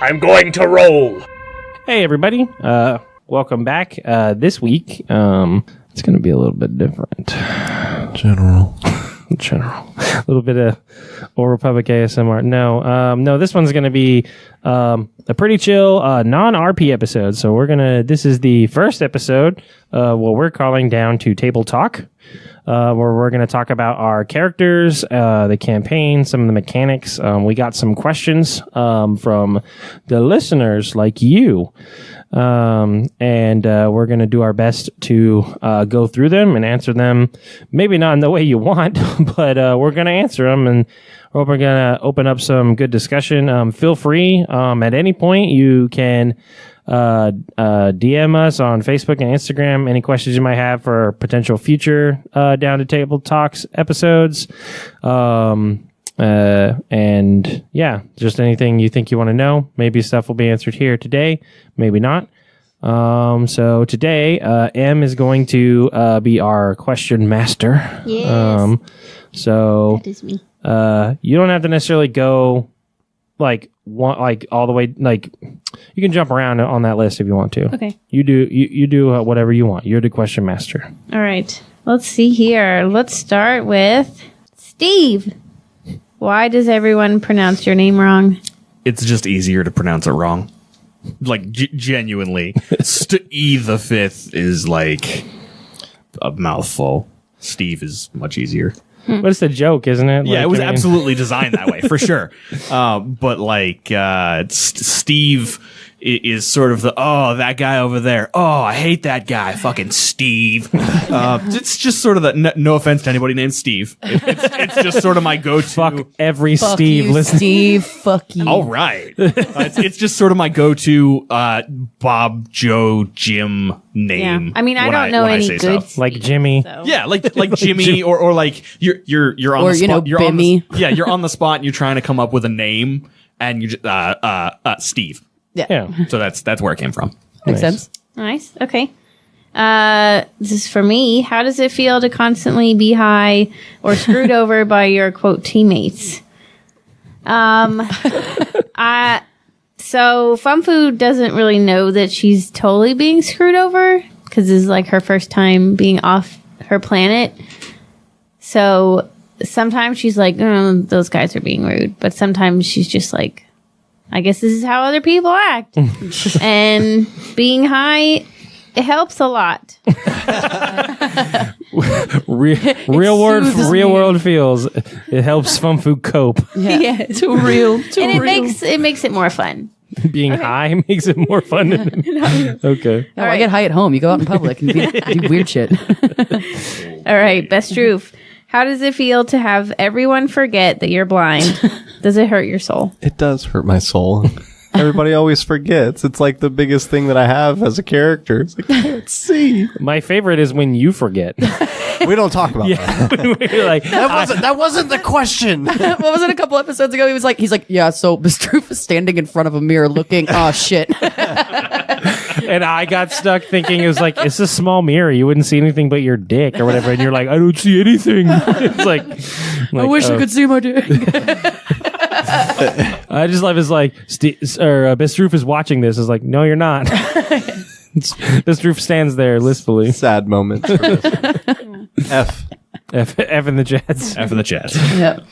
I'm going to roll. Hey, everybody. Welcome back. This week, it's going to be a little bit different. General. A little bit of Old Republic ASMR. No, this one's going to be a pretty chill non-RP episode. So this is the first episode what we're calling Down to Table Talk, where we're going to talk about our characters, the campaign, some of the mechanics. We got some questions from the listeners like you. And we're going to do our best to go through them and answer them. Maybe not in the way you want, but we're going to answer them, and we're going to open up some good discussion. Feel free at any point. You can DM us on Facebook and Instagram any questions you might have for potential future Down to Table Talks episodes. And yeah, just anything you think you want to know. Maybe stuff will be answered here today, maybe not. So today, M is going to be our question master. Yes. So that is me. You don't have to necessarily go all the way. Like, you can jump around on that list if you want to. Okay. You do whatever you want. You're the question master. All right. Let's see here. Let's start with Steve. Why does everyone pronounce your name wrong? It's just easier to pronounce it wrong. Like, genuinely. E the fifth is like a mouthful. Steve is much easier. But it's a joke, isn't it? Yeah, it was absolutely designed that way, for sure. But like, Steve is sort of that guy over there. Oh, I hate that guy, fucking Steve. It's just sort of no offense to anybody named Steve. It's just sort of my go-to. Fuck every Fuck Steve you, listening. Steve. Fuck you. All right. It's just sort of my go-to Bob, Joe, Jim name. Yeah. I mean, I when don't know when any say good stuff. Like Jimmy. So. Yeah, like Jimmy or like you're on Or, the spot. you know, you're on Bimmy. you're on the spot and you're trying to come up with a name and you just Steve. Yeah. So that's where it came from. Makes sense. Nice. Okay. This is for me. How does it feel to constantly be high or screwed over by your quote teammates? So Fumfu doesn't really know that she's totally being screwed over because this is like her first time being off her planet. So sometimes she's like, oh, those guys are being rude. But sometimes she's just like, I guess this is how other people act. And being high, it helps a lot. Real world feels. It helps Fumfu cope. Yeah. Too real. And it makes it more fun. Being high makes it more fun. Okay. No, I get high at home. You go out in public and do weird shit. All right, best truth. How does it feel to have everyone forget that you're blind? Does it hurt your soul? It does hurt my soul. Everybody always forgets. It's like the biggest thing that I have as a character. It's like, I can't see. My favorite is when you forget. We don't talk about that. We're like, That wasn't the question. What was it a couple episodes ago? He's like, yeah, so Mr. Roof is standing in front of a mirror looking, oh shit. and I got stuck thinking it was like, it's a small mirror. You wouldn't see anything but your dick or whatever. And you're like, I don't see anything. It's like I wish I could see my dick. I just love his like, Best Roof is watching this. Is like, no, you're not. Best Roof stands there listfully. Sad moment. F in the chats. F in the chat. Yep.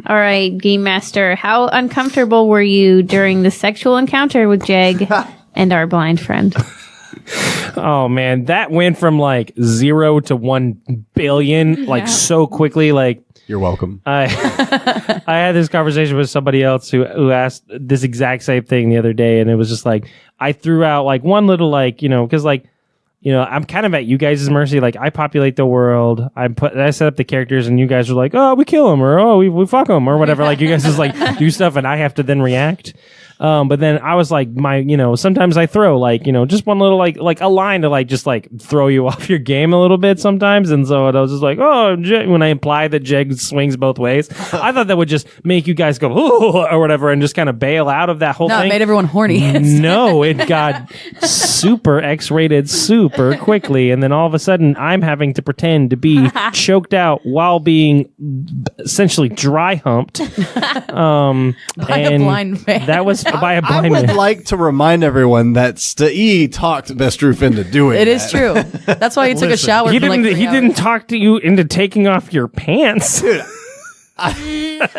All right, Game Master. How uncomfortable were you during the sexual encounter with Jeg and our blind friend? Oh man, that went from like 0 to 1 billion like so quickly. Like, you're welcome. I had this conversation with somebody else who asked this exact same thing the other day, and it was just like I threw out like one little like, you know, because like, you know, I'm kind of at you guys' mercy. Like, I populate the world. I set up the characters, and you guys are like, oh, we kill them, or oh, we fuck them, or whatever. Like, you guys just like do stuff, and I have to then react. But then I was like, sometimes I throw like, just one little like a line to like just like throw you off your game a little bit sometimes. And so I was just like, oh, when I imply that Jeg swings both ways, I thought that would just make you guys go, oh, or whatever, and just kind of bail out of that whole thing. No, it made everyone horny. No, it got super X-rated super quickly. And then all of a sudden I'm having to pretend to be choked out while being essentially dry humped. By a blind man. That was by a I blind would man. like to remind everyone that Stee talked Bestroof into doing It is true. That's why he took a shower. He for like didn't. 3 He hours. didn't talk to you into taking off your pants. It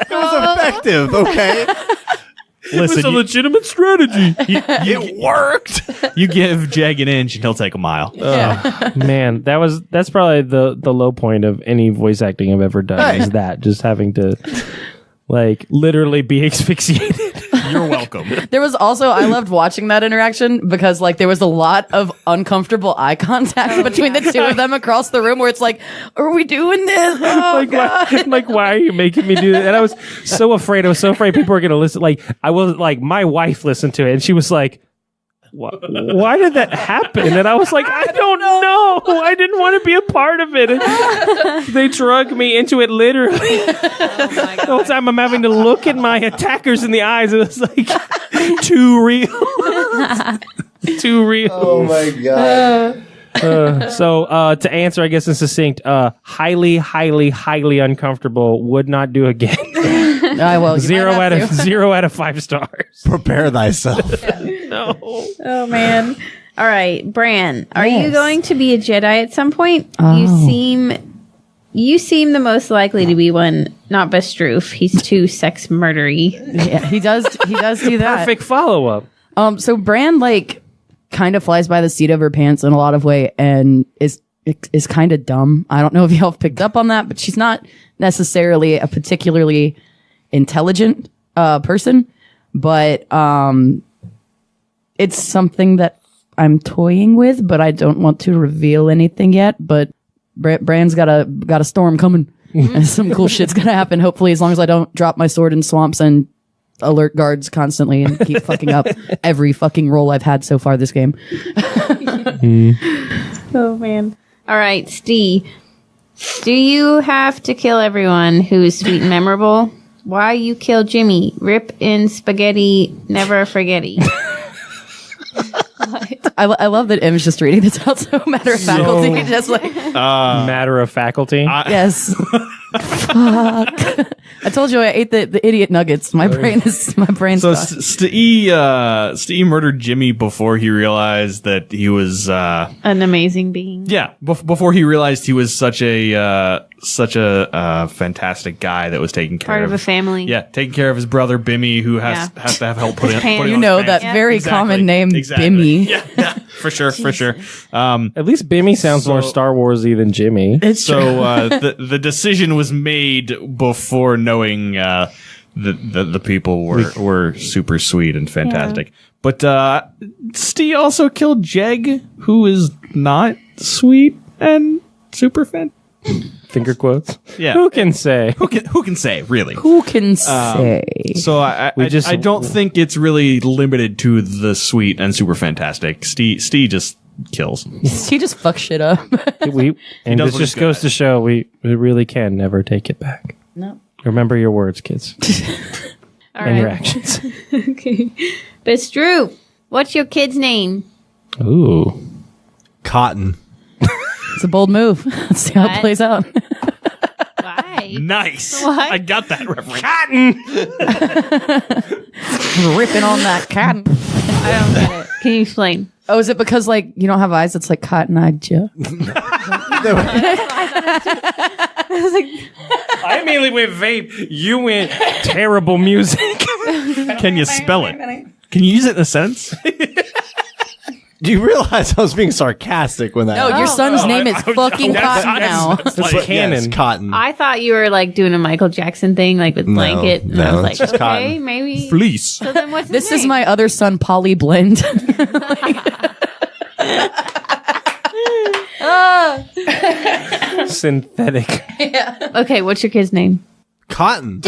was effective, okay? Listen, legitimate strategy. It worked. you give Jag an inch and he'll take a mile. Man, that's probably the low point of any voice acting I've ever done. Hey. Is that just having to like literally be asphyxiated? You're welcome. There was also, I loved watching that interaction because like there was a lot of uncomfortable eye contact between the two of them across the room where it's like, are we doing this? Oh, Why are you making me do that? And I was so afraid. I was so afraid people were going to listen. Like I was like, my wife listened to it and she was like, why did that happen? And I was like, I don't know. I didn't want to be a part of it. And they drug me into it literally. The whole time I'm having to look at my attackers in the eyes. It was like too real. Too real. Oh my god. So to answer, I guess in succinct, highly, highly, highly uncomfortable. Would not do again. Well, you Zero might out have of to. 0 out of 5 stars. Prepare thyself. No. Oh man. All right, Bran, are you Yes. going to be a Jedi at some point? Oh. You seem the most likely to be one, not Bestroof. He's too sex murdery. Yeah, he does do that. Perfect follow up. So Bran like kind of flies by the seat of her pants in a lot of way and is kind of dumb. I don't know if y'all have picked up on that, but she's not necessarily a particularly intelligent person, but it's something that I'm toying with, but I don't want to reveal anything yet. But Bran's got a storm coming, and some cool shit's gonna happen. Hopefully, as long as I don't drop my sword in swamps and alert guards constantly and keep fucking up every fucking roll I've had so far this game. Oh man. All right, Steve. Do you have to kill everyone who is sweet and memorable? Why you kill Jimmy? Rip in spaghetti, never forgetty. I love that Im's just reading this out so matter of faculty, just like Matter of faculty. yes. Fuck. I told you I ate the idiot nuggets. My brain's So stuck. Stee murdered Jimmy before he realized that he was An amazing being. before he realized he was such a fantastic guy that was taking care Part of a family. Yeah, taking care of his brother Bimmy, who has to have help putting pants. on You his know pants. that very common name, Bimmy. Yeah, for sure. At least Bimmy sounds more Star Warsy than Jimmy. So the decision was made before knowing the people were super sweet and fantastic. But Stee also killed Jeg, who is not sweet and super fan. Finger quotes. Yeah. Who can say? Who can say, really? Who can say? So I don't think it's really limited to the sweet and super fantastic. Stee just kills. He just fucks shit up. And does this what he's just good goes at. to show we really can never take it back. No. Remember your words, kids, All and your right. actions. Okay. Bestroof, what's your kid's name? Ooh. Cotton. It's a bold move. Let's see how it What? plays out. Why? Nice. What? I got that reference. Ripping on that cotton. I don't get it. Can you explain? Oh, is it because like you don't have eyes? It's like cotton-eyed Joe. I immediately went vape. You went terrible music. Can you spell it? Can you use it in a sentence? Do you realize I was being sarcastic when that No, your son's name is fucking that's- Cotton now. that's It's like- canon. Yes, cotton. I thought you were like doing a Michael Jackson thing, like with blanket. And I no, was it's like, just okay, cotton. maybe. Fleece. So then what's his This is name? my other son, Polly Blend. Synthetic. Okay, what's your kid's name? Cotton.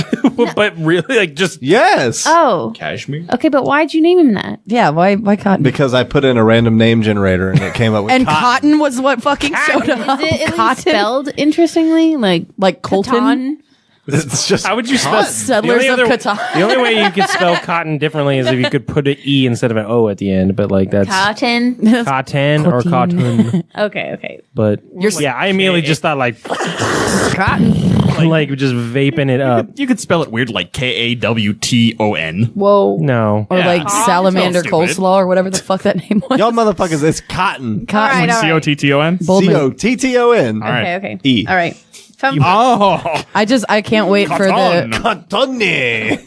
But really, like, just Yes. Oh. Cashmere. Okay, but why'd you name him that? Yeah, why Cotton? Because I put in a random name generator and it came up with And cotton. Cotton was what fucking showed up. Is it at least Cotton. spelled interestingly? Like Like Colton? Cotton? It's just How would you spell Settlers of Catan. The only way you could spell cotton differently is if you could put an E instead of an O at the end. But like that's Cotton. cotton or cotton. Okay. But I immediately just thought like Cotton. like just vaping it up. You could spell it weird like KAWTON. Whoa. No. Or like salamander Spelled stupid. coleslaw or whatever the fuck that name was. y'all motherfuckers. It's cotton. Cotton. All right. COTTON. Boldman. COTTON. Okay. E. All right. Oh, I can't wait for Cotton.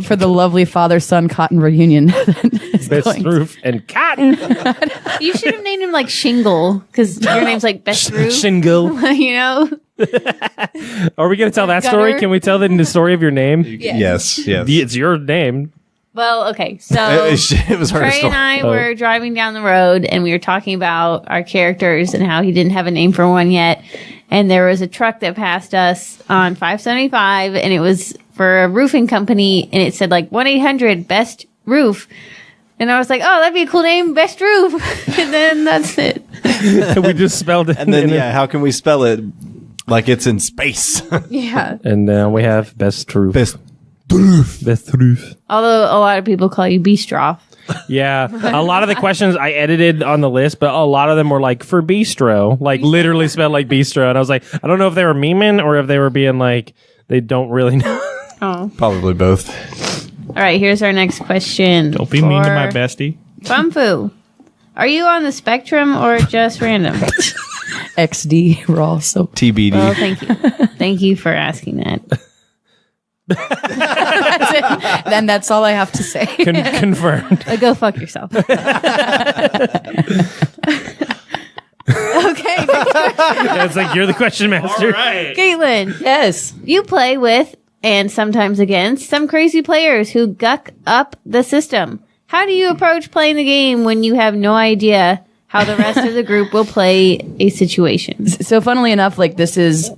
for the lovely father-son cotton reunion. Best roof and cotton. You should have named him like Shingle because your name's like Best Roof. Shingle. You know? Are we going to tell that story? Gutter. Can we tell the story of your name? Yes. It's your name. Well, okay. So It was her Trey story. and I were driving down the road and we were talking about our characters and how he didn't have a name for one yet. And there was a truck that passed us on 575 and it was for a roofing company and it said like 1-800 Best Roof. And I was like, oh, that'd be a cool name, Best Roof. And then that's it. We just spelled it. And then how can we spell it like it's in space? Yeah. And we have best roof. Best. Best roof. Although a lot of people call you Beastroff. Yeah, a lot of the questions I edited on the list, but a lot of them were like for bistro, like literally spelled like bistro. And I was like, I don't know if they were memeing or if they were being like, they don't really know. Oh. Probably both. All right, here's our next question. don't be mean to my for bestie. Bumfu. Are you on the spectrum or just random? XD raw. So TBD. Well, thank you. Thank you for asking that. then that's all I have to say. Confirmed. Go fuck yourself. Okay. It's like you're the question master. Right. Caitlin, Yes. you play with and sometimes against some crazy players who guck up the system. How do you approach playing the game when you have no idea how the rest of the group will play a situation? So funnily enough, like this is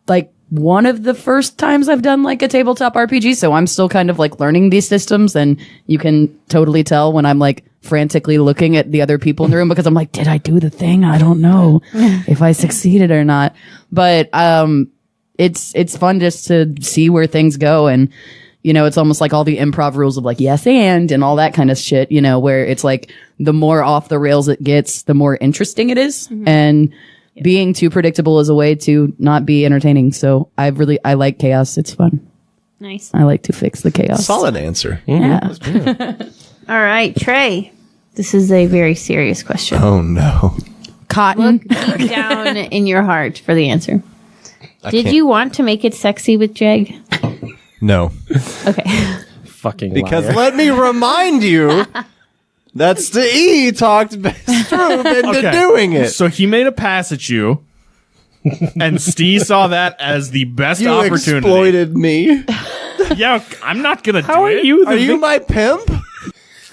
like one of the first times I've done like a tabletop RPG. So I'm still kind of like learning these systems and you can totally tell when I'm like frantically looking at the other people in the room because I'm like, did I do the thing? I don't know if I succeeded or not. But, it's fun just to see where things go. And, you know, it's almost like all the improv rules of like, yes, and all that kind of shit, you know, where it's like the more off the rails it gets, the more interesting it is. And being too predictable is a way to not be entertaining. So I like chaos. It's fun. Nice. I like to fix the chaos. Solid answer. Yeah. All right, Trey. This is a very serious question. Oh no. Cotton. Deep down in your heart for the answer. Did can't- you want to make it sexy with Jeg? No. Okay. Fucking Because liar. let me remind you, that's the E talked Best Roof into doing it. So he made a pass at you, and Steve saw that as the best You opportunity. exploited me. Yeah, I'm not gonna do How are it. you Are you my pimp?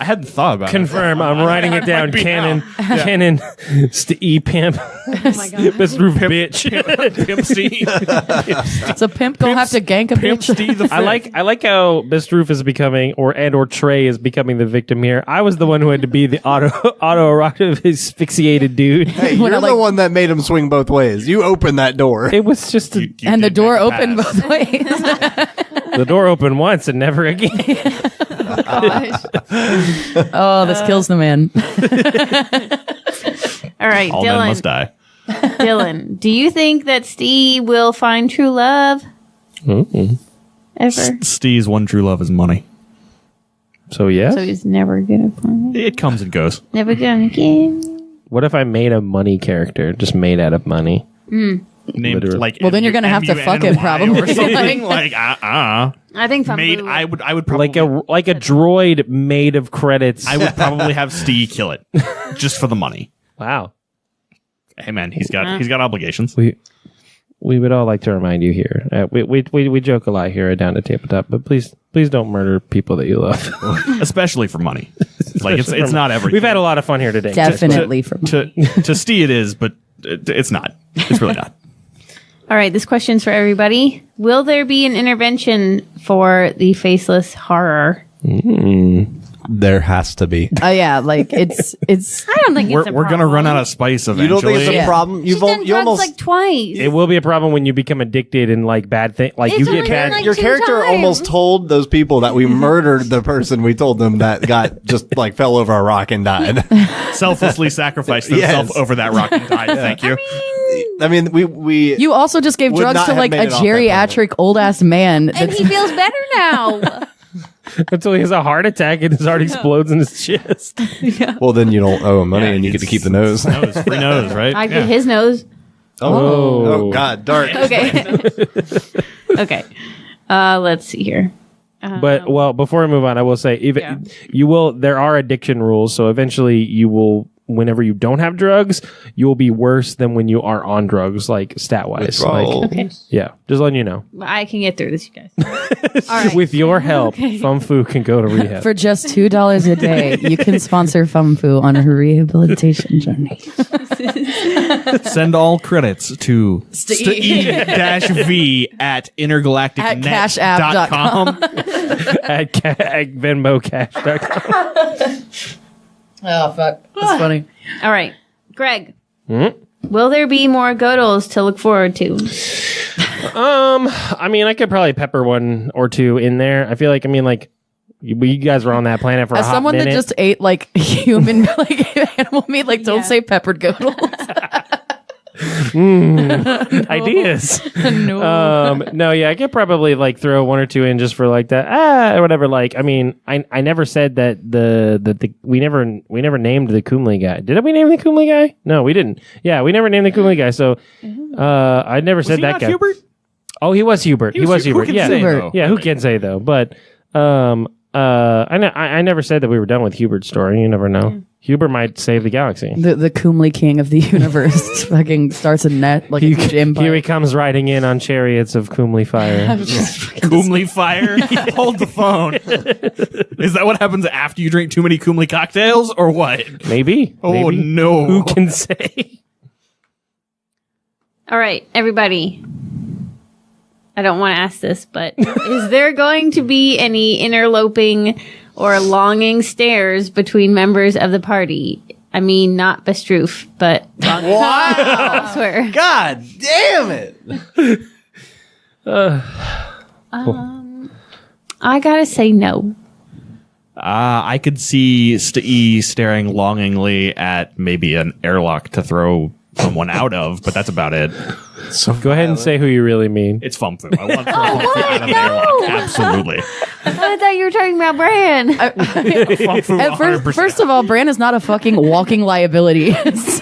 I hadn't thought about it. Confirm. I'm writing it down. be Canon. Canon. E pimp. Oh my god. Best roof bitch. Pimp Steve. So pimp gonna have to gank a Pimp bitch. Steve the I like how Best Roof is becoming or Trey is becoming the victim here. I was the one who had to be the autoerotic asphyxiated dude. Hey, When you're I, the like- one that made him swing both ways. You opened that door. It was just You And the did door make a opened pass. both ways. the door opened once and never again. Oh, this kills the man. All right, All men Dylan. must die. Dylan, do you think that Steve will find true love? Ever? Steve's one true love is money. So yeah. So he's never gonna find it. It comes and goes. Never gonna get. What if I made a money character just made out of money? Named Literally. like Well, then you're gonna have to fuck him, MUNNY probably. or something like I think made. Famu- I would probably Like a droid made of credits. I would probably have Steve kill it just for the money. Wow. Hey man, he's got obligations. We would all like to remind you here. We joke a lot here at Down to Tabletop, but please don't murder people that you love. Especially for money. Like it's not everything. We've had a lot of fun here today. Definitely from to Steve it is, but it's not. It's really not. All right, this question's for everybody. Will there be an intervention for the faceless horror? There has to be. Oh yeah, like it's I don't think it's a we're gonna problem. run out of spice eventually. You don't think it's a Yeah. problem? She's done drugs like twice. It will be a problem when you become addicted and like bad thing. Like It's you only get been, bad. like, Your 2 character times. almost told those people that we murdered the person we told them that got just like fell over a rock and died. selflessly sacrificed Yes. themselves over that rock and died. Thank you. I mean, we You also just gave Would drugs not to have like made a it off that geriatric old ass man. And That's he feels better now. Until he has a heart attack and his heart explodes in his chest. well, then you don't owe him money and you get to keep the nose. Nose, free nose, right? I Yeah. get his nose. Oh God, dark. Okay. Okay. Let's see here. But well, before we move on, I will say even you will. There are addiction rules, so eventually you will. Whenever you don't have drugs, you will be worse than when you are on drugs, like stat wise. Withdrawal. Like, Okay. yeah, just letting you know. I can get through this, you guys. All right. With your help, Fum Fu can go to rehab. for just $2 a day, you can sponsor Fum Fu on her rehabilitation journey. Send all credits to Steve. Steve-V at intergalacticnet.com. at VenmoCash.com. Oh fuck, that's funny. All right. Greg. Will there be more Godels to look forward to? I mean, I could probably pepper one or two in there. I feel like, you guys were on that planet for As a hot someone minute. that just ate like human like animal meat, like don't Yeah. say peppered godels. ideas. No. No, yeah, I could probably like throw one or two in just for like that, or whatever. Like, I mean, I never said that we never named the Kumli guy. Did we name the Kumli guy? No, we didn't. Yeah, we never named the Kumli guy. So, I never said he that not guy. Hubert? Oh, he was Hubert. He was Who Hubert. can Yeah, say, Hubert. though? yeah. Who can say though? But I never said that we were done with Hubert's story. You never know. Hubert might save the galaxy. The Kumli king of the universe fucking starts a net like a huge empire. Here he comes riding in on chariots of Kumli fire. Kumli fire? Hold the phone. Is that what happens after you drink too many Kumli cocktails or what? Maybe. Oh, Maybe. no. Who can say? All right, everybody. I don't want to ask this, but is there going to be any interloping or longing stares between members of the party? I mean, not Bestroof, but I swear. God damn it! I gotta say no. I could see Stee staring longingly at maybe an airlock to throw someone out of, but that's about it. So Go ahead and say who you really mean. It's Fum Fu. I want to throw Fum Fu out of the airlock. Absolutely. I thought you were talking about Bran. Fum Fu At 100%. first of all, Bran is not a fucking walking liability. It's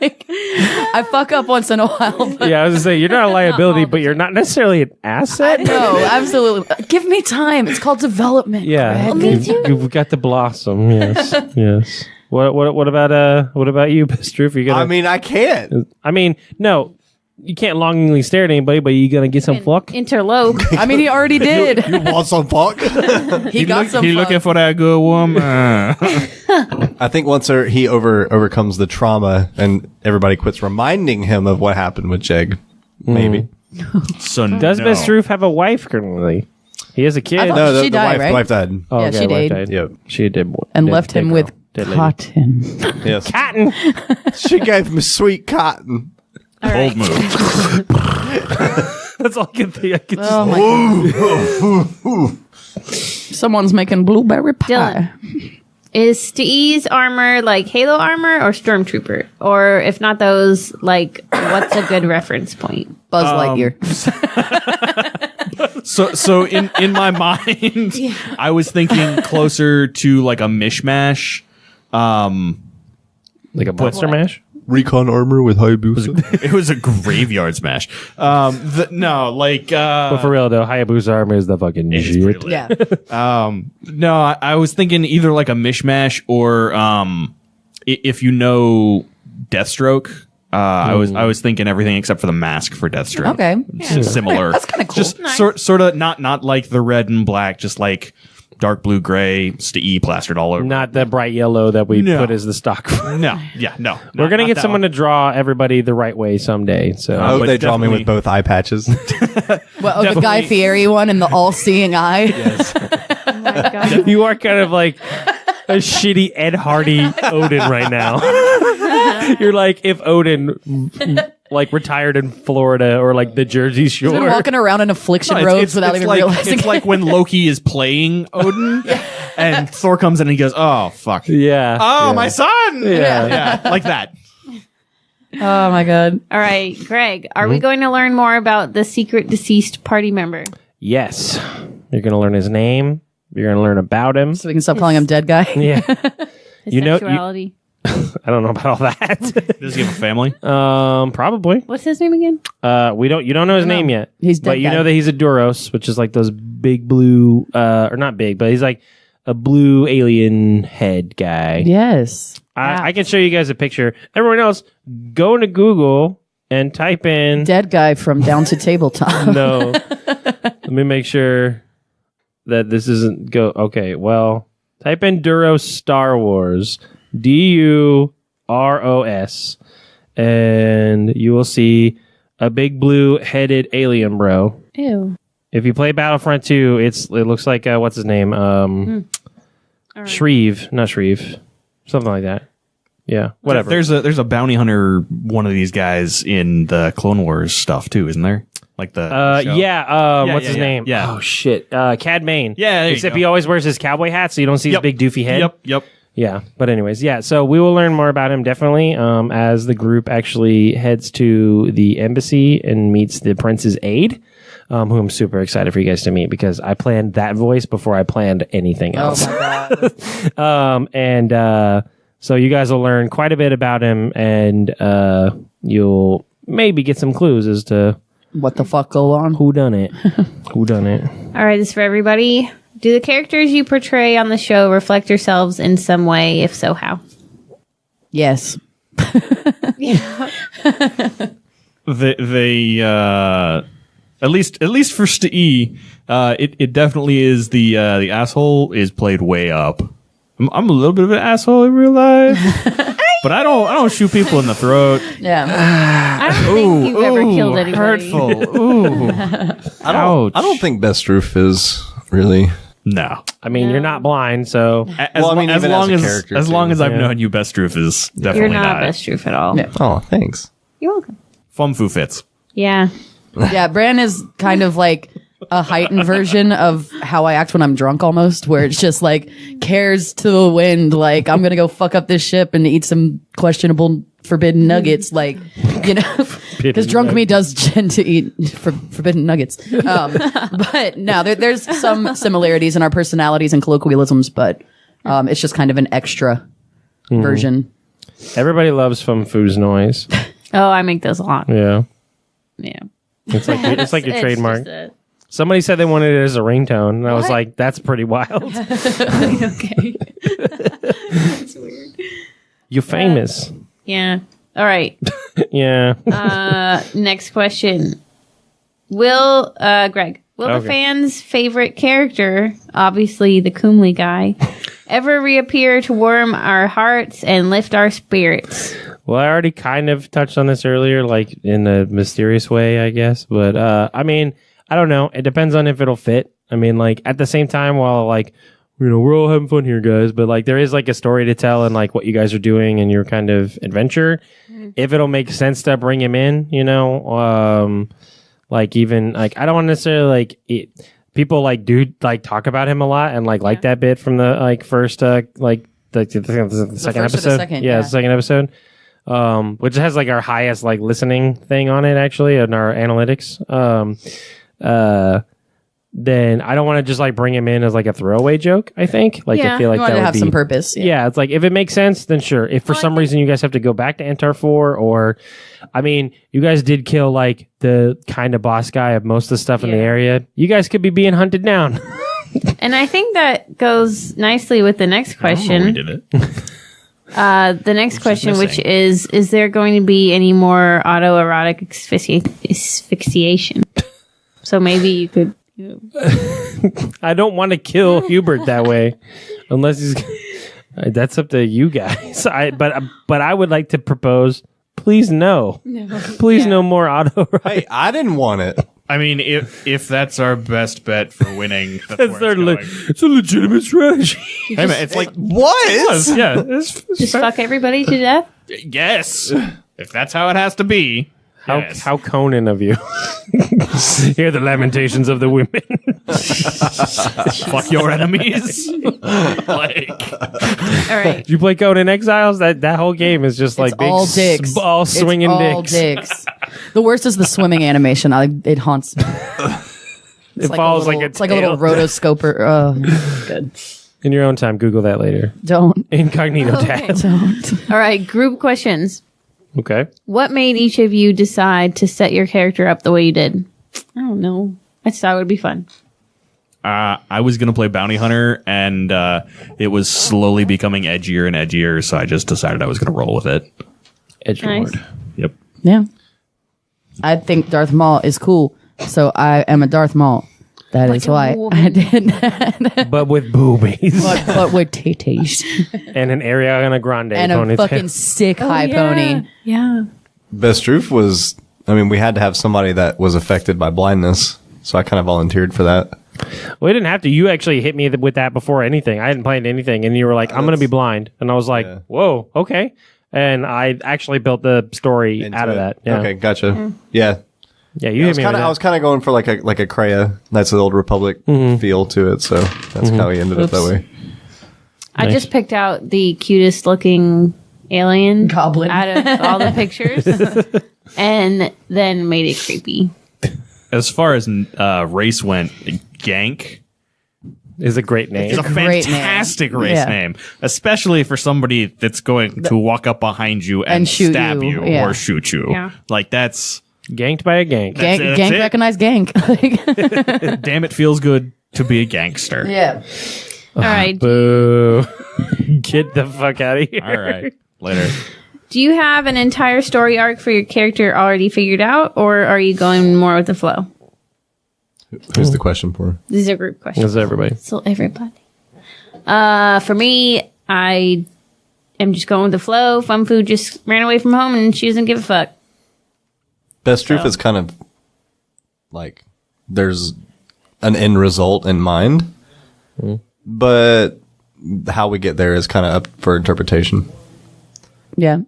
like, I fuck up once in a while. But Yeah, I was gonna say you're not a liability, but you're not necessarily an asset. no, absolutely. Give me time. It's called development. Yeah, Greg. you've got to blossom. Yes, yes. What about you, Bestroof? You gonna? I mean, I can't. No, you can't longingly stare at anybody, but you gonna get some fuck. Interlope. I mean, he already did. You want some fuck? He got some He fuck. looking for that good woman. I think once he overcomes the trauma and everybody quits reminding him of what happened with Jeg, maybe. So Does no. Bestroof have a wife currently? He has a kid. I thought- No, She the died, wife, right? the wife died. Oh, Yeah, okay, she wife did. Yep. She did. and dead- left dead him girl. with Dead lady. cotton. Yes. Cotton. She gave me sweet cotton. Bold move. That's all I can think. I can just, Oh my god. Someone's making blueberry pie. Dylan. Is Stee's armor like Halo armor or Stormtrooper? Or if not those, like, what's a good reference point? Buzz Lightyear. So in my mind, I was thinking closer to like a mishmash. like a monster mash. Recon armor with Hayabusa. It was a graveyard smash. No, like But for real though, Hayabusa armor is the fucking it's shit. pretty lit. Yeah. No, I was thinking either like a mishmash or if you know Deathstroke. I was thinking everything except for the mask for Deathstroke. Okay. Just similar. That's kinda cool. Just sort of not like the red and black, just like dark blue gray, Stee plastered all over. Not the bright yellow that we No. put as the stock. No, yeah, no. We're gonna not get that someone one. to draw everybody the right way someday. So I hope but they draw me definitely- with both eye patches. Well, the Guy Fieri one and the all-seeing eye. Yes. Oh my God. you are kind of like a shitty Ed Hardy Odin right now. You're like if Odin like retired in Florida or like the Jersey Shore. He's been walking around in affliction robes without even realizing. It's like when Loki is playing Odin, and Thor comes in and he goes, "Oh fuck, Yeah. oh yeah. my son," yeah, like that. Oh my god. All right, Greg, are Mm-hmm. we going to learn more about the secret deceased party member? Yes. You're gonna learn his name. You're gonna learn about him. So we can stop calling him dead guy. Yeah. His You know- you- sexuality. I don't know about all that. Does he have a family? Probably. What's his name again? You don't know his name yet. He's dead but you guy. know that he's a Duros, which is like those big blue, or not big, but he's like a blue alien head guy. Yes. I can show you guys a picture. Everyone else, go into Google and type in. Dead guy from Down to Tabletop. No. Let me make sure that this isn't go. Okay, well, type in Duros Star Wars, DUROS, and you will see a big blue headed alien, bro. Ew. If you play Battlefront 2, it looks like what's his name? Shreve, not Shreve, something like that. Yeah, whatever. There's a bounty hunter, one of these guys in the Clone Wars stuff too, isn't there? Like the show. What's his name? Yeah. Oh shit, Cad Bane. Yeah, there you except go. he always wears his cowboy hat, so you don't see his big doofy head. Yep. Yeah, but anyways, yeah. So we will learn more about him definitely as the group actually heads to the embassy and meets the prince's aide, who I'm super excited for you guys to meet because I planned that voice before I planned anything Oh else. my god. So you guys will learn quite a bit about him, and you'll maybe get some clues as to What the fuck go on? who done it. Who done it? All right, this is for everybody. Do the characters you portray on the show reflect yourselves in some way? If so, how? Yes. They at least for Stee, it definitely is the asshole is played way up. I'm a little bit of an asshole in real life, but I don't shoot people in the throat. Yeah. I don't think you've ever killed anybody. Hurtful. Ooh. I don't think Best Roof is really. No. I mean, you're not blind, so As, Well, I mean, as even long as a as character, as long too. as I've Yeah. known you, Best Roof is definitely You're not best truth at all. Yeah. Oh, thanks. You're welcome. Fumfu fits. Yeah. Yeah, Bran is kind of like a heightened version of how I act when I'm drunk almost, where it's just like cares to the wind, like I'm gonna go fuck up this ship and eat some questionable forbidden nuggets, like, you know, because drunk me does tend to eat forbidden nuggets. But no, there's some similarities in our personalities and colloquialisms, but it's just kind of an extra version. everybody loves Fum Foo's noise. Oh, I make those a lot. Yeah. Yeah. It's like your It's trademark. just a- Somebody said they wanted it as a ringtone, and I was like, "That's pretty wild." okay. That's weird. You're famous. Yeah. All right. Yeah. Next question. Will the Okay. fans' favorite character, obviously the Kumli guy, ever reappear to warm our hearts and lift our spirits? Well, I already kind of touched on this earlier, like in a mysterious way, I guess. But I mean, I don't know. It depends on if it'll fit. I mean, like at the same time, while like we're all having fun here, guys, but like there is like a story to tell and like what you guys are doing and your kind of adventure. If it'll make sense to bring him in, like even like I don't want to necessarily like it. People like do like talk about him a lot and like that bit from the like first like the second first or the episode. second, yeah, yeah. the second episode. Which has like our highest like listening thing on it actually in our analytics. Then I don't want to just like bring him in as like a throwaway joke. I think like Yeah. I feel like You want that to would have be some purpose. yeah, it's like if it makes sense, then sure. If for some reason you guys have to go back to Antar 4, or I mean, you guys did kill like the kind of boss guy of most of the stuff in the Yeah. area. You guys could be being hunted down. And I think that goes nicely with the next We question. did it. The next question, which is there going to be any more autoerotic asphyxiation? So maybe you could. I don't want to kill Hubert that way, unless he's. That's up to you guys. But I would like to propose. Please no. Please no more auto. Hey, I didn't want it. I mean, if that's our best bet for winning, that's where it's going. It's a legitimate strategy. Hey man, it's like What? Yeah. Just fuck everybody to death. yes, if that's how it has to be. Yes. How Conan of you. Hear the lamentations of the women. Fuck your enemies. Like, All right. Did you play Conan Exiles? That whole game is just like It's all dicks. all swinging It's all dicks. The worst is the swimming animation. It haunts me. It falls like a It's like a little rotoscoper. Oh, good. In your own time, Google that later. Don't. Incognito tab. Don't. All right. Group questions. Okay. What made each of you decide to set your character up the way you did? I don't know. I just thought it would be fun. I was gonna play bounty hunter, and it was slowly becoming edgier and edgier, so I just decided I was gonna roll with it. Edgelord. Nice. Yep. Yeah. I think Darth Maul is cool, so I am a Darth Maul. That is why I did that. But with boobies. but with titties. And an Ariana Grande And a ponytail. fucking sick high pony. Yeah. Best truth was, I mean, we had to have somebody that was affected by blindness, so I kind of volunteered for that. Well, you didn't have to. You actually hit me with that before anything. I hadn't played anything, and you were like, I'm going to be blind. And I was like, Yeah. whoa, okay. And I actually built the story out of that. Yeah. Okay, gotcha. Yeah. Yeah, you hit me with I that. was kind of going for like a Kreia, Knights of the Old Republic feel to it, so that's how we ended up that way. I Nice. just picked out the cutest looking alien Goblin. out of all the pictures and then made it creepy. As far as race went, Gank Is a great name. is a great fantastic name. race Yeah. name, especially for somebody that's going to walk up behind you and shoot stab you, you yeah. or shoot you. Yeah. Like that's Ganked by a gank. That's it, that's Gank it. recognize gank. damn. It feels good to be a gangster. Yeah. All right. Boo. Get the fuck out of here. All right, later. Do you have an entire story arc for your character already figured out, or are you going more with the flow? Who's the question for? These are group questions. That's everybody. So everybody. For me, I am just going with the flow. Fun Food just ran away from home and she doesn't give a fuck. Best truth is kind of like there's an end result in mind, but how we get there is kind of up for interpretation. Yeah.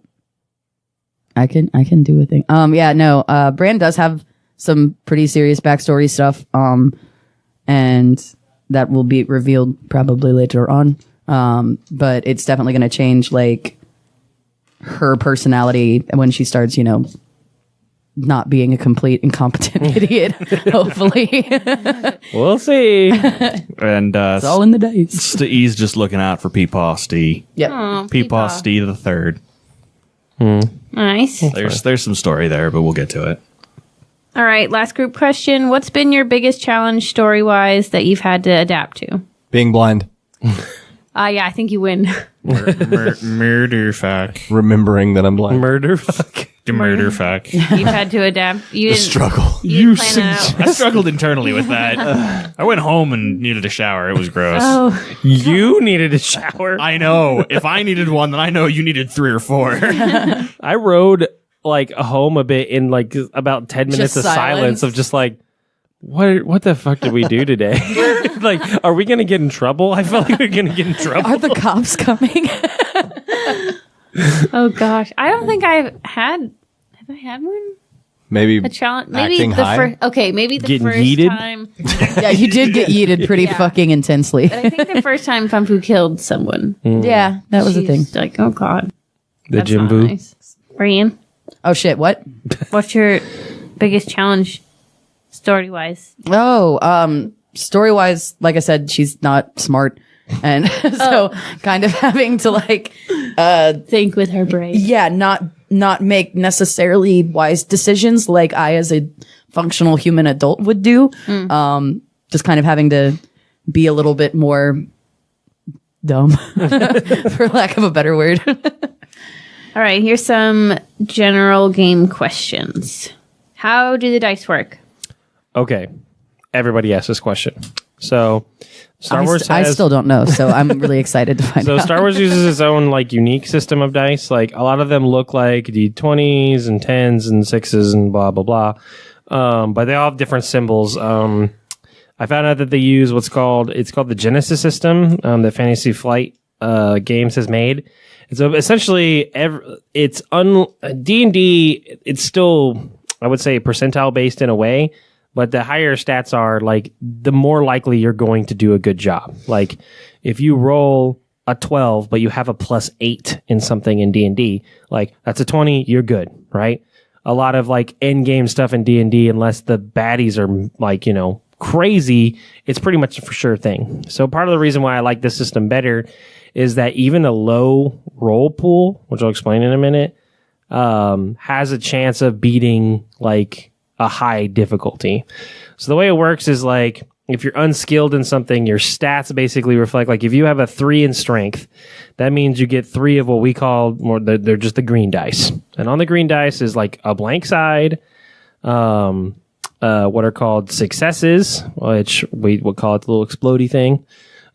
I can do a thing. Yeah, no, Bran does have some pretty serious backstory stuff. And that will be revealed probably later on. But it's definitely going to change like her personality when she starts, not being a complete incompetent idiot, hopefully. We'll see. And It's all in the dice. He's just looking out for Peepaw Steve. Yep. Oh, Peepaw Steve the Third. Nice. There's some story there, but we'll get to it. All right, last group question. What's been your biggest challenge story-wise that you've had to adapt to? Being blind, Yeah, I think you win. Murder fuck. remembering that I'm blind. Murder fuck. Murder fuck. You've had to adapt. You didn't Struggle. You didn't plan it out. I struggled internally with that. I went home and needed a shower. It was gross. Oh, You needed a shower. I know. If I needed one, then I know you needed 3 or 4. I rode like home a bit in like about 10 minutes Just of silence of just like, what the fuck did we do today? Like, are we going to get in trouble? I felt like we were going to get in trouble. Are the cops coming? oh gosh. I don't think Have I had one? Maybe A challenge? Maybe acting the high. first. Okay, maybe the Getting first yeeted? time. Yeah, you did get yeeted pretty fucking intensely. I think the first time Fun Fu killed someone. Yeah, that was a thing. She's like, oh god, The that's Jim not Boo. nice. Brian, Oh shit, what? what's your biggest challenge, story wise? Oh, story wise, like I said, she's not smart. And so kind of having to like Think with her brain. yeah, not make necessarily wise decisions like I as a functional human adult would do. Just kind of having to be a little bit more dumb for lack of a better word. All right, here's some general game questions. How do the dice work? Okay. Everybody asked this question. So, Star Wars I has... still don't know, so I'm really excited to find So out. Star Wars uses its own like unique system of dice. Like a lot of them look like D20s and 10s and 6s and blah blah blah. But they all have different symbols. I found out that they use it's called the Genesis system that Fantasy Flight Games has made. And so essentially, it's D&D. It's still, I would say, percentile based in a way, but the higher stats are, like, the more likely you're going to do a good job. Like, if you roll a 12, but you have a +8 in something in D&D, like, that's a 20, you're good, right? A lot of, like, end game stuff in D&D, unless the baddies are, like, crazy, it's pretty much a for sure thing. So part of the reason why I like this system better is that even a low roll pool, which I'll explain in a minute, has a chance of beating, like, a high difficulty. So the way it works is, like, if you're unskilled in something, your stats basically reflect, like, if you have a 3 in strength, that means you get 3 of what we call, they're just the green dice. And on the green dice is, like, a blank side, what are called successes, which we would call it the little explodey thing.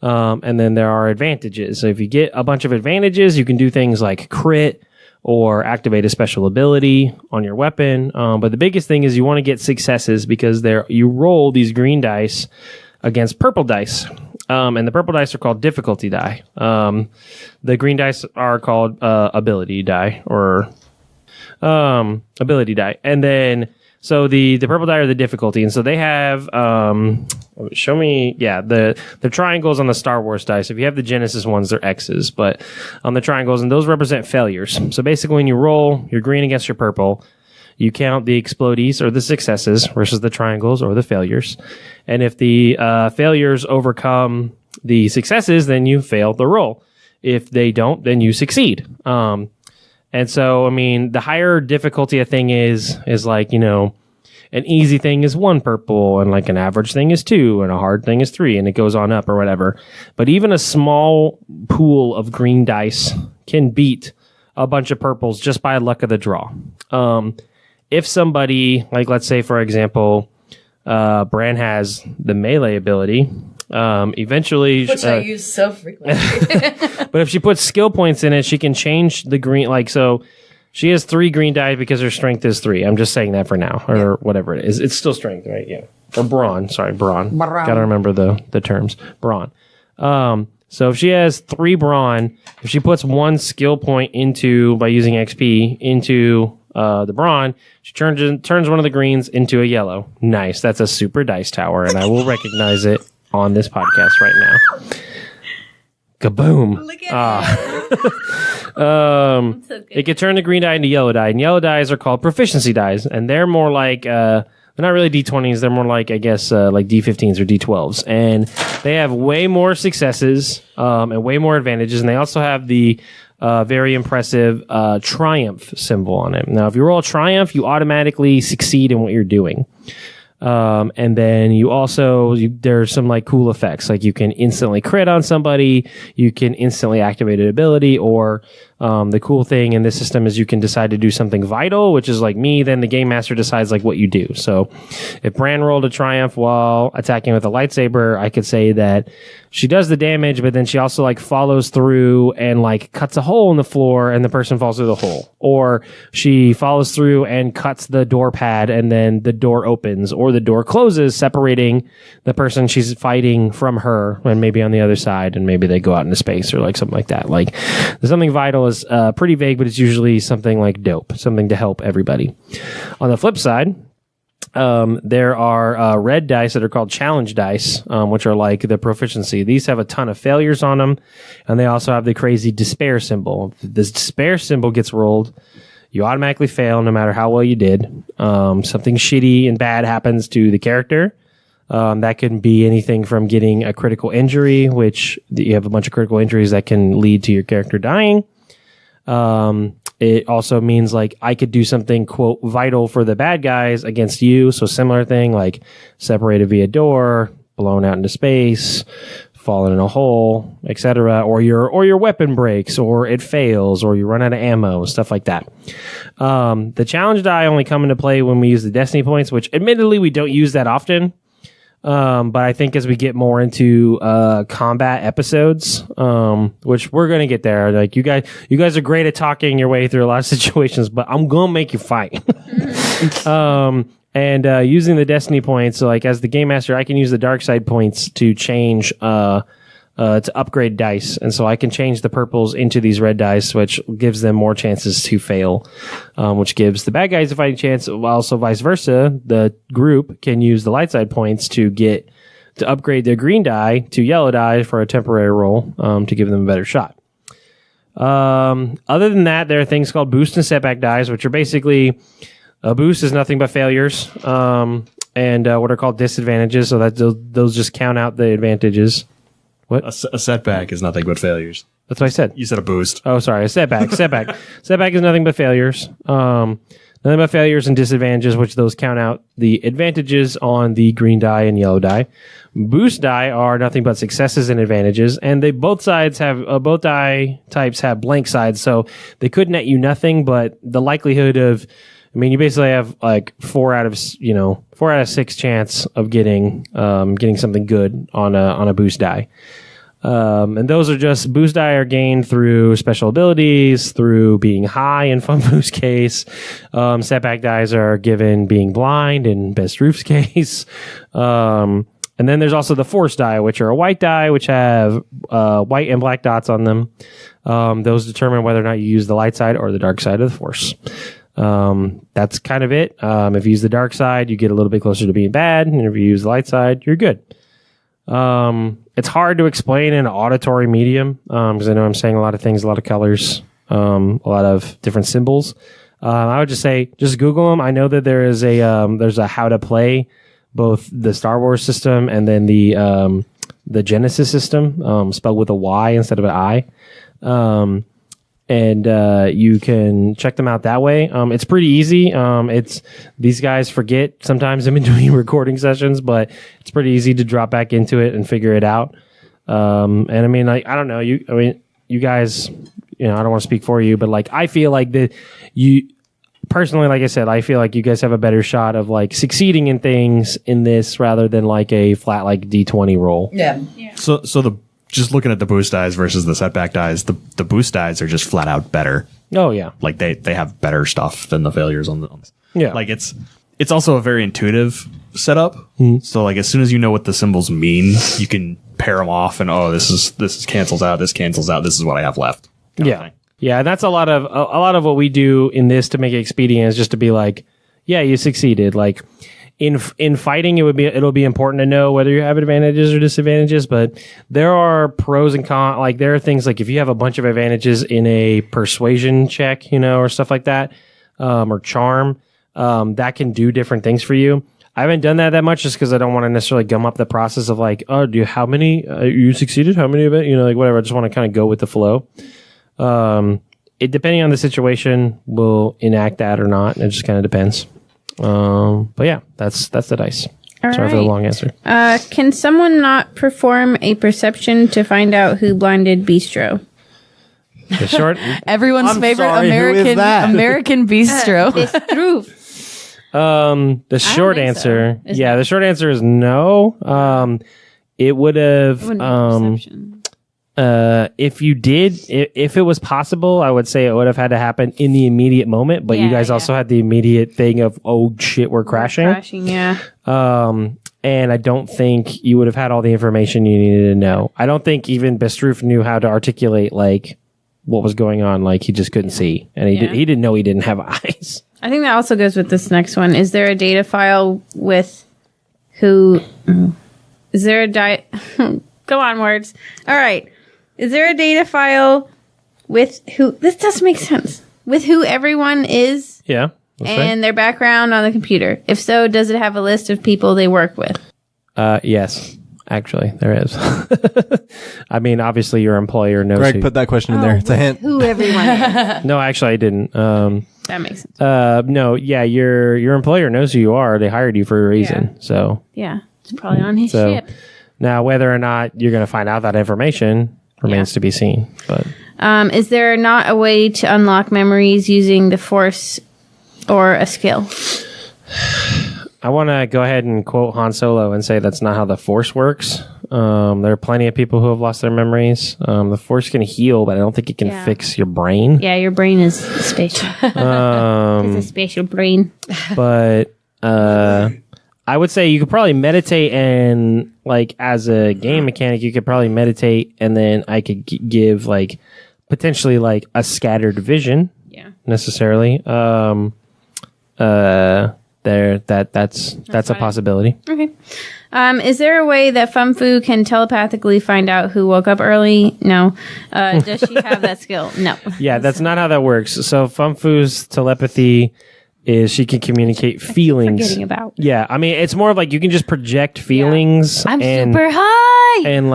And then there are advantages. So if you get a bunch of advantages, you can do things like crit or activate a special ability on your weapon. But the biggest thing is you want to get successes, because you roll these green dice against purple dice. And the purple dice are called difficulty die. The green dice are called ability die or ability die. And then so the purple die are the difficulty, and so they have the triangles on the Star Wars dice. If you have the Genesis ones, they're X's, but on the triangles, and those represent failures. So basically, when you roll your green against your purple, you count the explodies or the successes versus the triangles or the failures, and if the failures overcome the successes, then you fail the roll. If they don't, then you succeed. And so, I mean, the higher difficulty a thing is like, an easy thing is 1 purple, and like an average thing is 2, and a hard thing is 3, and it goes on up or whatever. But even a small pool of green dice can beat a bunch of purples just by luck of the draw. If somebody, like, let's say, for example, Bran has the melee ability, eventually, which I use so frequently. but if she puts skill points in it, she can change the green. Like, so she has 3 green dice because her strength is 3. I'm just saying that for now, or whatever it is. It's still strength, right? Yeah. Or brawn. Sorry, brawn. Gotta remember the terms. Brawn. So if she has 3 brawn, if she puts 1 skill point by using XP into the brawn, she turns one of the greens into a yellow. Nice. That's a super dice tower, and I will recognize it on this podcast right now. Kaboom. Look at it can turn the green die into yellow die, and yellow dies are called proficiency dies, and they're more like they're not really D20s, they're more like, I guess, like D15s or D12s, and they have way more successes and way more advantages, and they also have the very impressive triumph symbol on it. Now, if you roll triumph, you automatically succeed in what you're doing. And then you also, there's some like cool effects, like you can instantly crit on somebody, you can instantly activate an ability, or the cool thing in this system is you can decide to do something vital, which is like me, then the game master decides like what you do. So if Bran rolled a triumph while attacking with a lightsaber, I could say that she does the damage, but then she also like follows through and like cuts a hole in the floor and the person falls through the hole. Or she follows through and cuts the door pad and then the door opens, or the door closes, separating the person she's fighting from her, and maybe on the other side, and maybe they go out into space or like something like that. Like something vital is pretty vague, but it's usually something like dope, something to help everybody. On the flip side, there are red dice that are called challenge dice, which are like the proficiency. These have a ton of failures on them, and they also have the crazy despair symbol. If this despair symbol gets rolled, you automatically fail no matter how well you did. Something shitty and bad happens to the character. That can be anything from getting a critical injury, which you have a bunch of critical injuries that can lead to your character dying. It also means like I could do something, quote, vital for the bad guys against you. So similar thing, like separated via door, blown out into space, fallen in a hole, etc. Or your weapon breaks, or it fails, or you run out of ammo, stuff like that. The challenge die only come into play when we use the destiny points, which admittedly we don't use that often. But I think as we get more into combat episodes, which we're gonna get there, like you guys are great at talking your way through a lot of situations, but I'm gonna make you fight. And using the destiny points, so like as the game master, I can use the dark side points to change to upgrade dice, and so I can change the purples into these red dice, which gives them more chances to fail, which gives the bad guys a fighting chance. Also, vice versa, the group can use the light side points to upgrade their green die to yellow die for a temporary roll to give them a better shot. Other than that, there are things called boost and setback dies, which are basically a boost is nothing but failures, and what are called disadvantages. So that those just count out the advantages. What? A setback is nothing but failures. That's what I said. You said a boost. Oh, sorry. A setback. Setback is nothing but failures. Nothing but failures and disadvantages, which those count out the advantages on the green die and yellow die. Boost die are nothing but successes and advantages, and both die types have blank sides, so they could net you nothing, but the likelihood of, you basically have like 4 out of 6 chance of getting something good on a boost die. And those are just boost die are gained through special abilities, through being high in Fun Boost case. Setback dies are given being blind in Best Roof's case. And then there's also the force die, which are a white die, which have white and black dots on them. Those determine whether or not you use the light side or the dark side of the force. That's kind of it. If you use the dark side, you get a little bit closer to being bad, and if you use the light side, you're good. It's hard to explain in an auditory medium because I know I'm saying a lot of things, a lot of colors, a lot of different symbols. I would just say, just Google them. I know that there's a how to play both the Star Wars system and then the Genesis system, spelled with a Y instead of an I. And you can check them out that way. It's pretty easy. It's these guys forget sometimes in between recording sessions, but it's pretty easy to drop back into it and figure it out. And I don't know, you guys, I don't want to speak for you, but like I feel like personally, like I said, I feel like you guys have a better shot of like succeeding in things in this rather than like a flat like D20 roll. Yeah. So just looking at the boost dies versus the setback dies, the boost dies are just flat out better. Oh yeah, like they have better stuff than the failures on this. Yeah, like it's also a very intuitive setup. So like as soon as you know what the symbols mean, you can pair them off and this is cancels out, this cancels out, this is what I have left. Yeah, and that's a lot of what we do in this to make it expedient is just to be like, yeah, you succeeded. Like in fighting, it'll be important to know whether you have advantages or disadvantages, but there are pros and cons. Like there are things like if you have a bunch of advantages in a persuasion check, or stuff like that, or charm, that can do different things for you. I haven't done that much just because I don't want to necessarily gum up the process of like, how many you succeeded? How many of it? Like whatever. I just want to kind of go with the flow. It depending on the situation will enact that or not. It just kind of depends. But yeah, that's the dice. All Sorry for the long answer. Can someone not perform a perception to find out who blinded Bistro? The short. Everyone's favorite sorry, who is that? American Bistro. The short think answer. so. The short answer is no. It would have. If you did, if it was possible, I would say it would have had to happen in the immediate moment. But you guys also had the immediate thing of, oh shit, we're crashing. Yeah. And I don't think you would have had all the information you needed to know. I don't think even Bestroof knew how to articulate like what was going on. Like he just couldn't see, and he didn't know he didn't have eyes. I think that also goes with this next one. Is there a data file with who? Is there a Go on, words. All right. Is there a data file with who? This does make sense. With who everyone is Yeah. and their background on the computer. If so, does it have a list of people they work with? Yes. Actually, there is. Obviously, your employer knows. Greg, put that question in there. It's a hint. Who everyone is. No, actually, I didn't. That makes sense. No, yeah, your employer knows who you are. They hired you for a reason. Yeah. So Yeah. It's probably on his ship. now, whether or not you're going to find out that information remains to be seen. But is there not a way to unlock memories using the Force or a skill? I want to go ahead and quote Han Solo and say that's not how the Force works. There are plenty of people who have lost their memories. The Force can heal, but I don't think it can fix your brain. Yeah, your brain is spatial. It's a spatial brain. But I would say you could probably meditate, and like as a game mechanic, you could probably meditate, and then I could give like potentially like a scattered vision. Yeah. Necessarily. That's a possibility. Okay. Is there a way that Fumfu can telepathically find out who woke up early? No. Does she have that skill? No. Yeah, that's not how that works. So Fumfu's telepathy is she can communicate feelings. Forgetting about. Yeah, I mean it's more of like you can just project feelings. I'm and, super high. and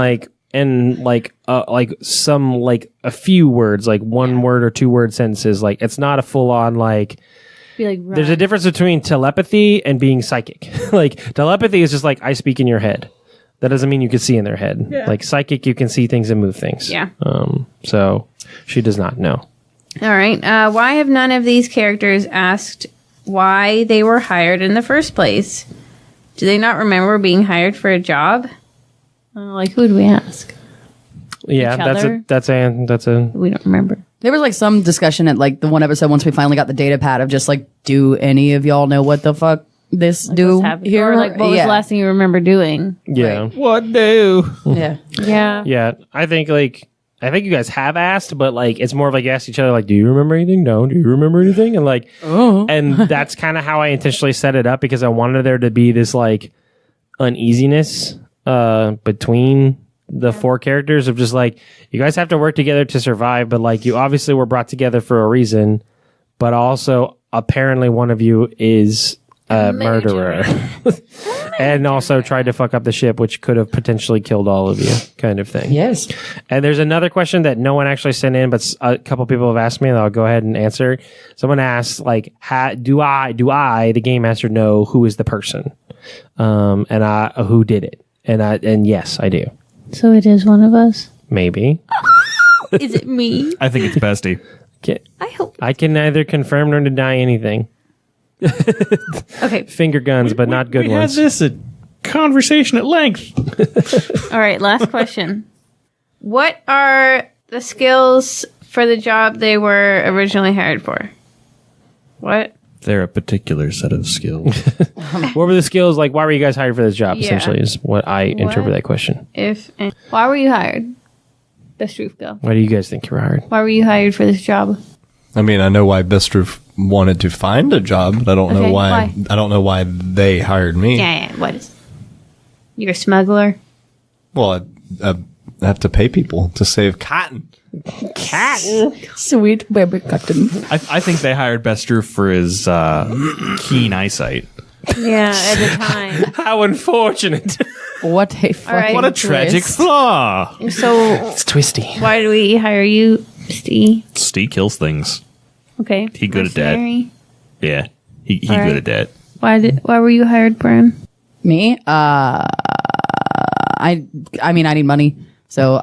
some like a few words, like one word or 2 word sentences. Like it's not a full on like. Be like, There's a difference between telepathy and being psychic. Like telepathy is just like I speak in your head. That doesn't mean you can see in their head. Yeah. Like psychic, you can see things and move things. Yeah. So she does not know. All right. Why have none of these characters asked why they were hired in the first place? Do they not remember being hired for a job? Like, who do we ask? Yeah, Each that's a. We don't remember. There was like some discussion at like the one episode once we finally got the data pad of just like, do any of y'all know what the fuck this do here? Or like, what was the last thing you remember doing? Yeah. Right. What do? Yeah. Yeah. Yeah. I think you guys have asked, but like it's more of like you ask each other like, do you remember anything? No. Do you remember anything? And like, and that's kind of how I intentionally set it up because I wanted there to be this like uneasiness between the 4 characters of just like you guys have to work together to survive, but like you obviously were brought together for a reason, but also apparently one of you is a murderer. And also tried to fuck up the ship, which could have potentially killed all of you, kind of thing. Yes. And there's another question that no one actually sent in, but a couple people have asked me, and I'll go ahead and answer. Someone asked, like, do I, the game master, know who is the person, and who did it? And yes, I do. So it is one of us. Maybe. Is it me? I think it's Bestie. I hope. I can neither confirm nor deny anything. Okay. Finger guns, but not good we ones. had this a conversation at length. All right. Last question. What are the skills for the job they were originally hired for? What? They're a particular set of skills. What were the skills? Like, why were you guys hired for this job? Yeah. Essentially, is what I interpret that question. Why were you hired? Best Truth, go. Why do you guys think you were hired? Why were you hired for this job? I mean, I know why Bistroof wanted to find a job, but I don't know why. I don't know why they hired me. Yeah. What is? You're a smuggler. Well, I have to pay people to save cotton. Sweet baby cotton. I think they hired Bester for his keen eyesight. Yeah, at the time. How unfortunate. What a fucking right. What a tragic twist. flaw. So It's twisty. why do we hire you, Steve? Steve kills things. Okay. He good at that. Mercenary. Yeah, he All right. good at that. Why were you hired, Brian? Me? I mean, I need money. So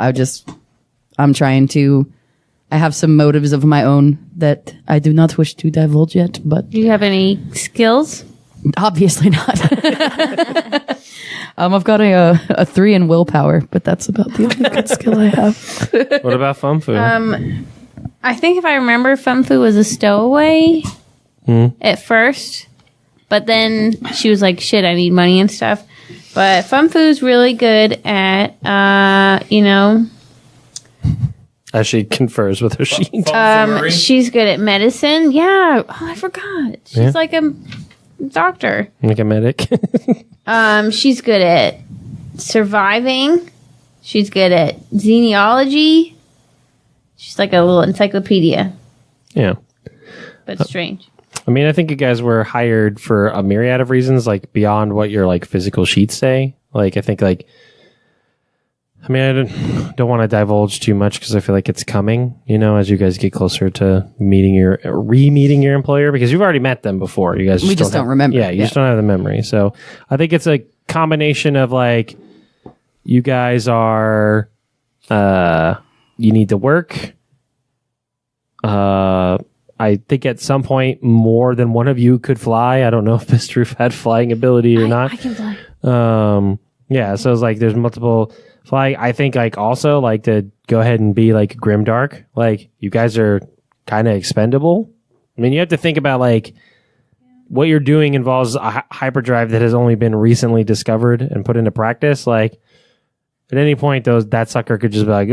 I'm trying to, I have some motives of my own that I do not wish to divulge yet, but Do you have any skills? obviously not. I've got a 3 in willpower, but that's about the only good skill I have. What about Fumfu? I think if I remember, Fumfu was a stowaway at first, but then she was like, "Shit, I need money and stuff." But Fumfu's really good at, As she confers with her sheet. she's good at medicine. Yeah. Oh, I forgot. She's like a doctor. Like a medic. She's good at surviving. She's good at genealogy. She's like a little encyclopedia, Yeah. but strange. I mean, I think you guys were hired for a myriad of reasons, like beyond what your like physical sheets say. Like, I think like, I mean, I don't want to divulge too much because I feel like it's coming, as you guys get closer to re-meeting your employer, because you've already met them before. You guys We just don't remember. Yeah, you just don't have the memory. So I think it's a combination of like, you guys are, you need to work. I think at some point more than one of you could fly. I don't know if Mr. Roof had flying ability or not. I can fly. Yeah, so it's like there's multiple flying. I think like also like to go ahead and be like grimdark. Like you guys are kind of expendable. I mean, you have to think about like what you're doing involves a hyperdrive that has only been recently discovered and put into practice, like at any point that sucker could just be like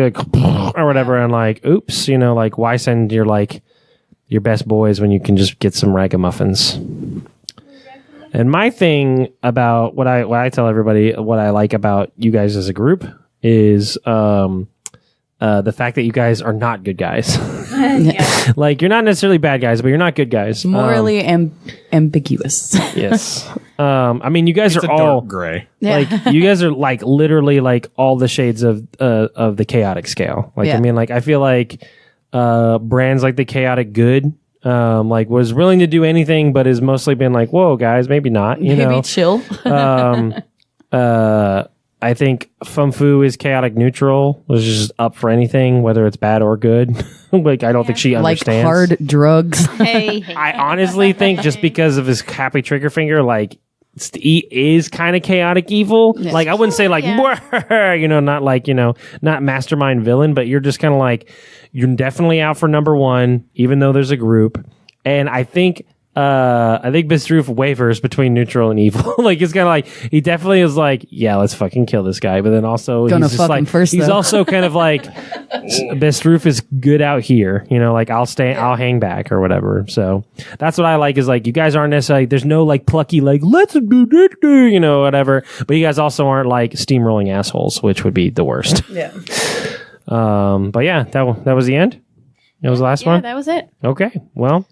or whatever, and like, oops, like why send your best boys when you can just get some ragamuffins. And my thing about what I tell everybody, what I like about you guys as a group is the fact that you guys are not good guys. Like, you're not necessarily bad guys, but you're not good guys. Morally ambiguous. Yes. I mean, you guys It's are a all dark gray. like, you guys are like literally like all the shades of the chaotic scale. Like, Yeah. I mean, like, I feel like brands like the chaotic good, like was willing to do anything, but has mostly been like, whoa, guys, maybe not. Maybe chill. I think Fum Fu is chaotic neutral, was just up for anything, whether it's bad or good. Like, I don't think she Like understands. hard drugs. Hey, I honestly think just because of his happy trigger finger, like, he is kind of chaotic evil. Like, I wouldn't say like, not like, not mastermind villain, but you're just kind of like, you're definitely out for number one, even though there's a group. And I think Bistroof wavers between neutral and evil. Like, it's kind of like, he definitely is like, yeah, let's fucking kill this guy. But then also, Gonna he's just fuck like, him first, he's though. also kind of like, Bistroof is good out here. Like, I'll hang back or whatever. So that's what I like, is like, you guys aren't necessarily, there's no like plucky, like, let's do this, whatever. But you guys also aren't like steamrolling assholes, which would be the worst. Yeah. But yeah, that was the end. That was the last one. that was it. Okay. Well,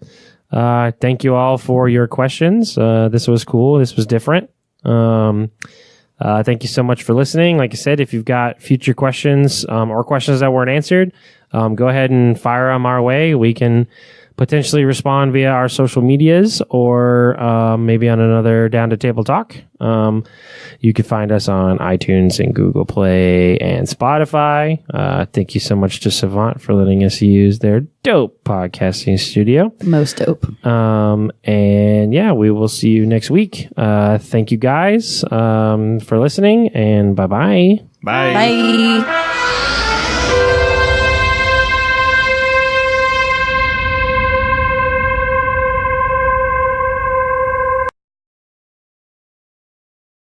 thank you all for your questions. This was cool. This was different. Thank you so much for listening. Like I said, if you've got future questions or questions that weren't answered, go ahead and fire them our way. We can potentially respond via our social medias or maybe on another Down to Table Talk. You can find us on iTunes and Google Play and Spotify. Thank you so much to Savant for letting us use their dope podcasting studio. Most dope. And yeah, we will see you next week. Thank you guys for listening, and bye-bye. Bye. Bye.